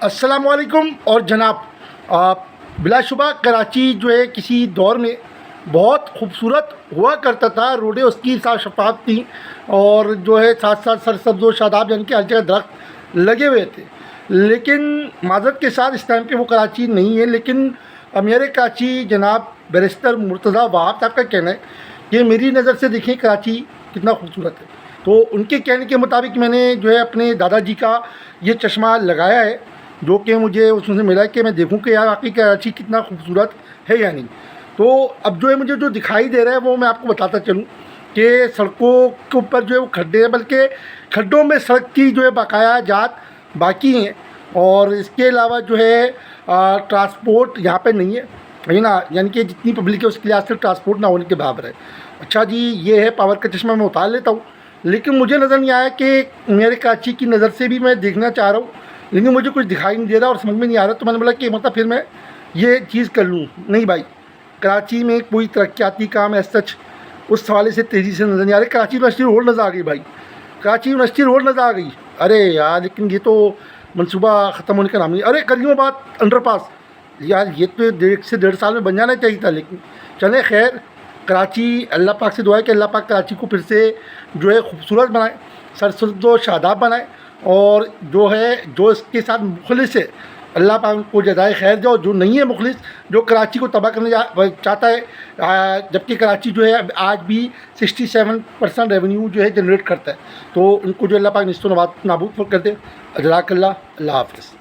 السلام علیکم اور جناب، بلا شبہ کراچی جو ہے کسی دور میں بہت خوبصورت ہوا کرتا تھا. روڈیں اس کی صاف شفاف تھیں اور جو ہے ساتھ ساتھ سرسبز و شاداب یعنی کہ ہر جگہ درخت لگے ہوئے تھے. لیکن معذرت کے ساتھ اس ٹائم پہ وہ کراچی نہیں ہے. لیکن امیر کراچی جناب بیرسٹر مرتضیٰ وہاب صاحب کا کہنا ہے کہ میری نظر سے دیکھیں کراچی کتنا خوبصورت ہے. تو ان کے کہنے کے مطابق میں نے جو ہے اپنے دادا جی کا یہ چشمہ لگایا ہے، جو کہ مجھے اس میں سے ملا کہ میں دیکھوں کہ یار واقعی کراچی کتنا خوبصورت ہے یا نہیں. تو اب جو ہے مجھے جو دکھائی دے رہا ہے وہ میں آپ کو بتاتا چلوں کہ سڑکوں کے اوپر جو ہے وہ کھڈے ہیں، بلکہ کھڈوں میں سڑک کی جو ہے بقایا جات باقی ہیں. اور اس کے علاوہ جو ہے ٹرانسپورٹ یہاں پہ نہیں ہے نا، یعنی کہ جتنی پبلک ہے اس کے لحاظ سے ٹرانسپورٹ نہ ہونے کے برابر ہے. اچھا جی، یہ ہے پاور کا چشمہ، میں اتار لیتا ہوں. لیکن مجھے نظر نہیں آیا کہ میرے کراچی کی نظر سے بھی میں دیکھنا چاہ رہا ہوں، لیکن مجھے کچھ دکھائی نہیں دے رہا اور سمجھ میں نہیں آ رہا. تو میں نے بولا کہ مطلب پھر میں یہ چیز کر لوں. نہیں بھائی، کراچی میں کوئی ترقیاتی کام ایز سچ اس حوالے سے تیزی سے نظر نہیں آ رہے. کراچی یونیورسٹی روڈ نظر آ گئی بھائی، کراچی یونیورسٹی روڈ نظر آ گئی. ارے یار، لیکن یہ تو منصوبہ ختم ہونے کا نام نہیں. ارے کریم آباد انڈر پاس، یار یہ تو 1.5 سال میں بن جانا چاہیے تھا. لیکن چلیں خیر، کراچی اللہ پاک سے دعا ہے کہ اللہ پاک کراچی کو پھر سے جو ہے خوبصورت بنائے، سرسبز و شاداب بنائے. اور جو ہے جو اس کے ساتھ مخلص ہے اللہ پاک کو جزائے خیر دے، اور جو نہیں ہے مخلص، جو کراچی کو تباہ کرنے چاہتا ہے، جبکہ کراچی جو ہے آج بھی 67% ریونیو جو ہے جنریٹ کرتا ہے. تو ان کو جو اللہ پاک نصف و نابود کر دے. جزاک اللہ. اللہ حافظ.